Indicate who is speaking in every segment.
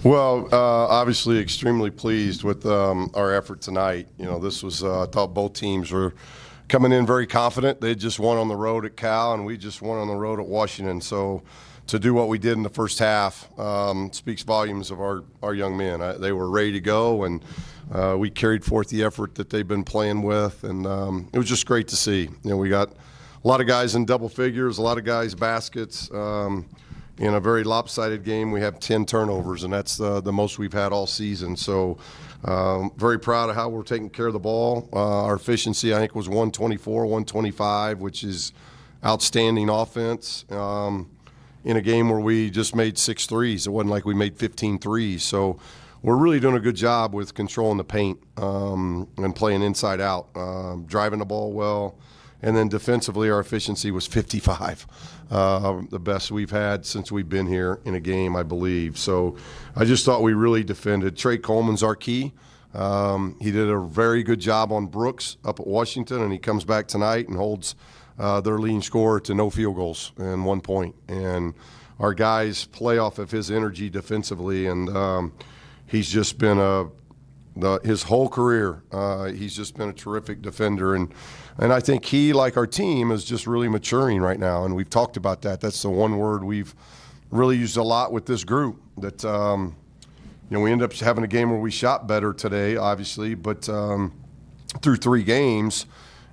Speaker 1: Well, obviously extremely pleased with our effort tonight. This was, I thought both teams were coming in very confident. They just won on the road at Cal, and we just won on the road at Washington. So to do what we did in the first half speaks volumes of our young men. They were ready to go, and we carried forth the effort that they've been playing with, and it was just great to see. We got a lot of guys in double figures, a lot of guys baskets. In a very lopsided game, we have 10 turnovers, and that's the most we've had all season. So very proud of how we're taking care of the ball. Our efficiency, I think, was 124, 125, which is outstanding offense in a game where we just made 6 threes. It wasn't like we made 15 threes. So we're really doing a good job with controlling the paint and playing inside out, driving the ball well. And then defensively, our efficiency was 55, the best we've had since we've been here in a game, I believe. So I just thought we really defended. Trey Coleman's our key. He did a very good job on Brooks up at Washington, and he comes back tonight and holds their leading scorer to no field goals and 1 point. And our guys play off of his energy defensively, and he's just been his whole career, he's just been a terrific defender. And I think he, like our team, is just really maturing right now. And we've talked about that. That's the one word we've really used a lot with this group. That we ended up having a game where we shot better today, obviously, but through 3 games,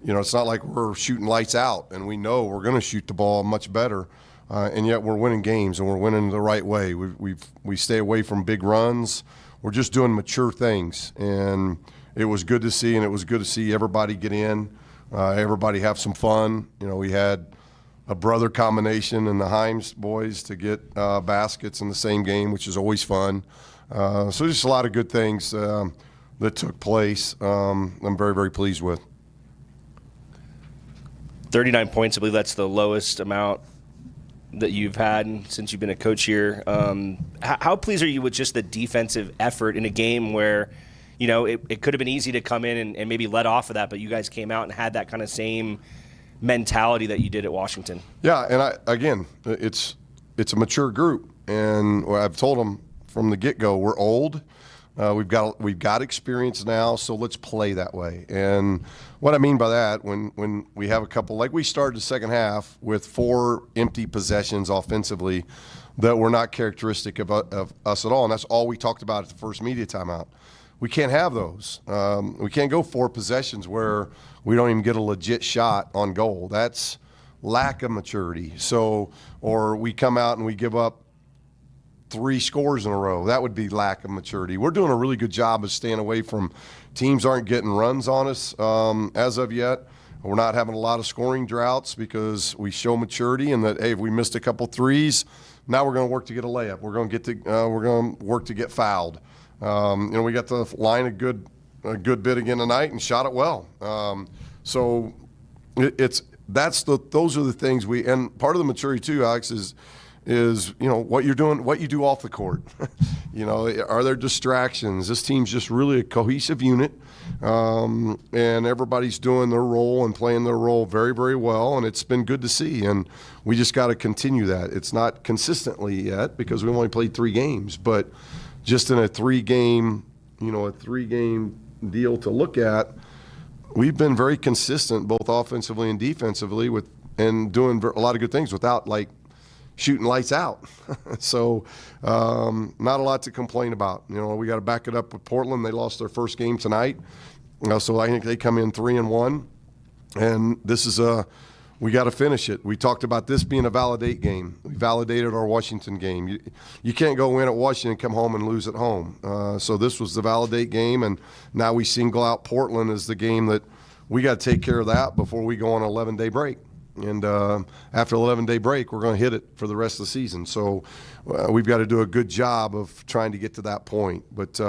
Speaker 1: it's not like we're shooting lights out, and we know we're going to shoot the ball much better. And yet we're winning games, and we're winning the right way. We stay away from big runs. We're just doing mature things, and it was good to see, and it was good to see everybody get in, everybody have some fun. We had a brother combination in the Himes boys to get baskets in the same game, which is always fun. So just a lot of good things that took place. I'm very, very pleased with.
Speaker 2: 39 points, I believe that's the lowest amount that you've had since you've been a coach here. How pleased are you with just the defensive effort in a game where, it could have been easy to come in and maybe let off of that, but you guys came out and had that kind of same mentality that you did at Washington?
Speaker 1: Yeah, and it's a mature group, and I've told them from the get-go, we're old. We've got experience now, so let's play that way. And what I mean by that, when we have a couple, like we started the second half with 4 empty possessions offensively that were not characteristic of us at all, and that's all we talked about at the first media timeout. We can't have those. We can't go 4 possessions where we don't even get a legit shot on goal. That's lack of maturity. So, or we come out and we give up 3 scores in a row. That would be lack of maturity. We're doing a really good job of staying away from teams aren't getting runs on us as of yet. We're not having a lot of scoring droughts because we show maturity and that, hey, if we missed a couple threes, now we're going to work to get a layup. We're going to work to get fouled. We got the line a good bit again tonight and shot it well. So those are the things and part of the maturity too, Alex, is what you're doing, what you do off the court. Are there distractions? This team's just really a cohesive unit, and everybody's doing their role and playing their role very, very well, and it's been good to see. And we just got to continue that. It's not consistently yet because we only played 3 games, but just in a 3-game deal to look at, we've been very consistent both offensively and defensively and doing a lot of good things without shooting lights out. So not a lot to complain about. We got to back it up with Portland. They lost their first game tonight. So I think they come in 3-1. And this is we got to finish it. We talked about this being a validate game. We validated our Washington game. You can't go win at Washington and come home and lose at home. So this was the validate game, and now we single out Portland as the game that we got to take care of that before we go on an 11-day break. And after an 11-day break, we're going to hit it for the rest of the season. So we've got to do a good job of trying to get to that point. But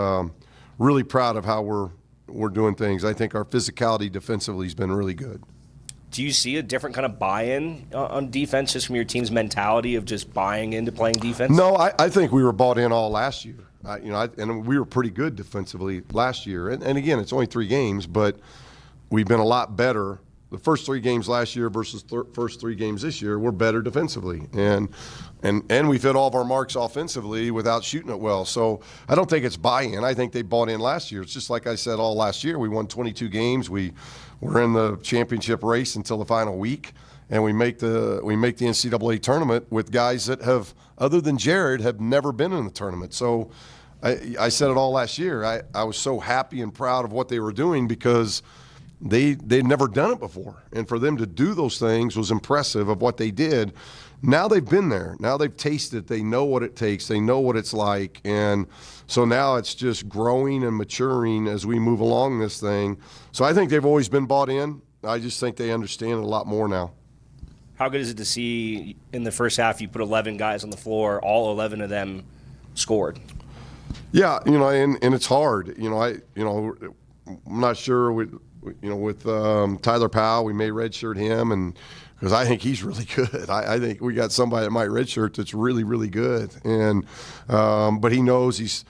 Speaker 1: really proud of how we're doing things. I think our physicality defensively has been really good.
Speaker 2: Do you see a different kind of buy-in on defense just from your team's mentality of just buying into playing defense?
Speaker 1: No, I think we were bought in all last year. And we were pretty good defensively last year. And again, it's only 3 games, but we've been a lot better the first 3 games last year versus first 3 games this year, we're better defensively, and we've hit all of our marks offensively without shooting it well. So I don't think it's buy-in. I think they bought in last year. It's just like I said all last year. We won 22 games. We were in the championship race until the final week, and we make the NCAA tournament with guys that have, other than Jared, have never been in the tournament. So I said it all last year. I was so happy and proud of what they were doing because they'd never done it before. And for them to do those things was impressive of what they did. Now they've been there. Now they've tasted it. They know what it takes. They know what it's like. And so now it's just growing and maturing as we move along this thing. So I think they've always been bought in. I just think they understand it a lot more now.
Speaker 2: How good is it to see in the first half you put 11 guys on the floor, all 11 of them scored?
Speaker 1: Yeah, and it's hard. I'm not sure with Tyler Powell, we may redshirt him, and because I think he's really good. I think we got somebody that might redshirt that's really, really good, and but he knows he's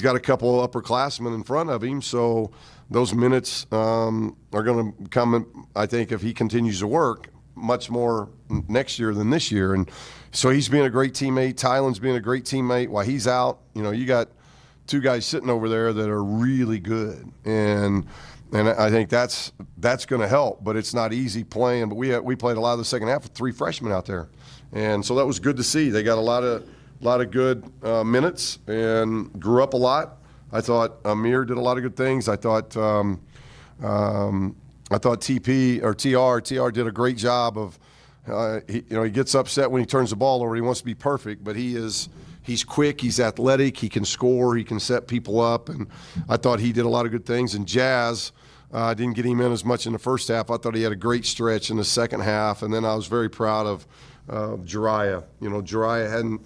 Speaker 1: got a couple of upperclassmen in front of him, so those minutes are going to come. I think if he continues to work much more next year than this year, and so he's being a great teammate. Tylen's being a great teammate while he's out. You got 2 guys sitting over there that are really good, and I think that's going to help. But it's not easy playing. But we played a lot of the second half with 3 freshmen out there, and so that was good to see. They got a lot of good minutes and grew up a lot. I thought Amir did a lot of good things. I thought TR did a great job of. He gets upset when he turns the ball over. He wants to be perfect, but he's quick, he's athletic, he can score, he can set people up, and I thought he did a lot of good things. And Jazz, didn't get him in as much in the first half. I thought he had a great stretch in the second half, and then I was very proud of Jariah. Jariah hadn't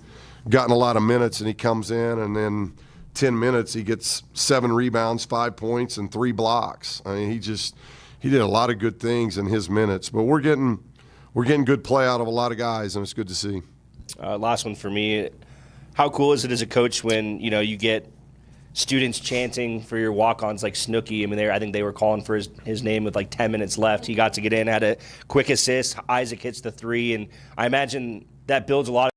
Speaker 1: gotten a lot of minutes, and he comes in, and then 10 minutes he gets 7 rebounds, 5 points, and 3 blocks. I mean, he did a lot of good things in his minutes. But we're getting good play out of a lot of guys, and it's good to see.
Speaker 2: Last one for me. How cool is it as a coach when you get students chanting for your walk-ons like Snooki? I mean, I think they were calling for his name with like 10 minutes left. He got to get in, had a quick assist. Isaac hits the 3, and I imagine that builds a lot of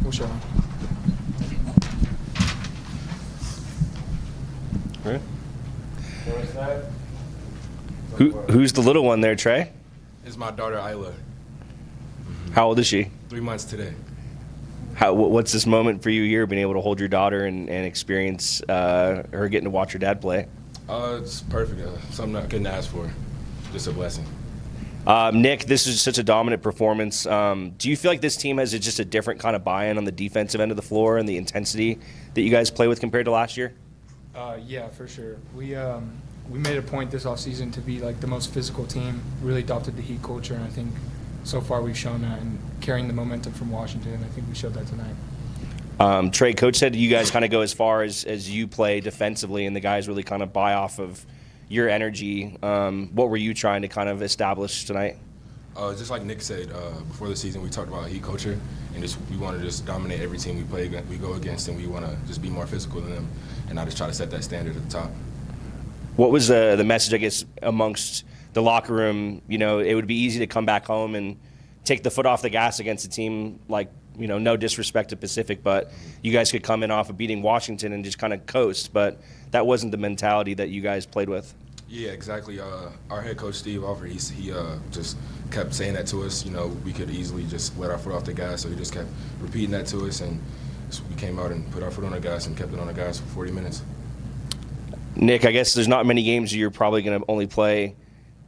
Speaker 3: We'll show them.
Speaker 2: Right. Who's the little one there, Trey?
Speaker 4: It's my daughter, Isla.
Speaker 2: How old is she?
Speaker 4: 3 months today.
Speaker 2: What's this moment for you here, being able to hold your daughter and experience her getting to watch her dad play?
Speaker 4: It's perfect. Something I couldn't ask for. Just a blessing.
Speaker 2: Nick, this is such a dominant performance. Do you feel like this team has just a different kind of buy-in on the defensive end of the floor and the intensity that you guys play with compared to last year?
Speaker 3: Yeah, for sure. We made a point this offseason to be like the most physical team, really adopted the Heat culture, and I think so far we've shown that and carrying the momentum from Washington, and I think we showed that tonight.
Speaker 2: Trey, Coach said you guys kind of go as far as you play defensively, and the guys really kind of buy off of your energy. What were you trying to kind of establish tonight?
Speaker 4: Just like Nick said, before the season we talked about Heat culture, and we want to just dominate every team we go against, and we want to just be more physical than them, and I just try to set that standard at the top.
Speaker 2: What was the message, I guess, amongst the locker room? You know, it would be easy to come back home and take the foot off the gas against a team like, you know, no disrespect to Pacific, but you guys could come in off of beating Washington and just kind of coast, but that wasn't the mentality that you guys played with.
Speaker 4: Yeah, exactly. Our head coach, Steve Alford, he just kept saying that to us. You know, we could easily just let our foot off the gas, so he just kept repeating that to us, and we came out and put our foot on the gas and kept it on the gas for 40 minutes.
Speaker 2: Nick, I guess there's not many games you're probably going to only play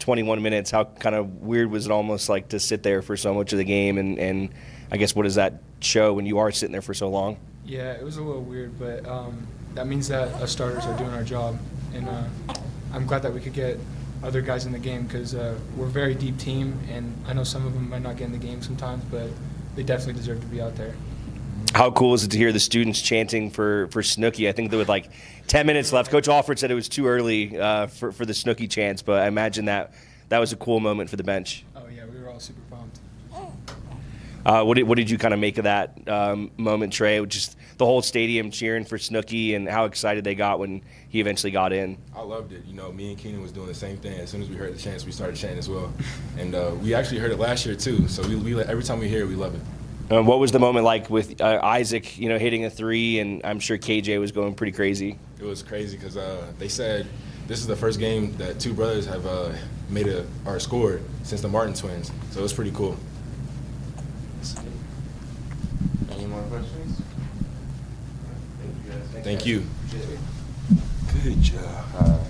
Speaker 2: 21 minutes. How kind of weird was it almost like to sit there for so much of the game, and I guess what does that show when you are sitting there for so long?
Speaker 3: Yeah, it was a little weird, but that means that us starters are doing our job, and I'm glad that we could get other guys in the game because we're a very deep team, and I know some of them might not get in the game sometimes, but they definitely deserve to be out there.
Speaker 2: How cool is it to hear the students chanting for Snooki? I think there was like 10 minutes left. Coach Alford said it was too early for the Snooki chants, but I imagine that was a cool moment for the bench.
Speaker 3: Oh, yeah, we were all super pumped.
Speaker 2: What did you kind of make of that moment, Trey? Just the whole stadium cheering for Snooki and how excited they got when he eventually got in.
Speaker 4: I loved it. You know, me and Keenan was doing the same thing. As soon as we heard the chants, we started chanting as well. And we actually heard it last year too. So we every time we hear it, we love it.
Speaker 2: What was the moment like with Isaac, you know, hitting a three, and I'm sure KJ was going pretty crazy?
Speaker 4: It was crazy because they said this is the first game that two brothers have made or scored since the Martin twins. So it was pretty cool.
Speaker 5: Any more questions?
Speaker 4: Thank you.
Speaker 5: Good job.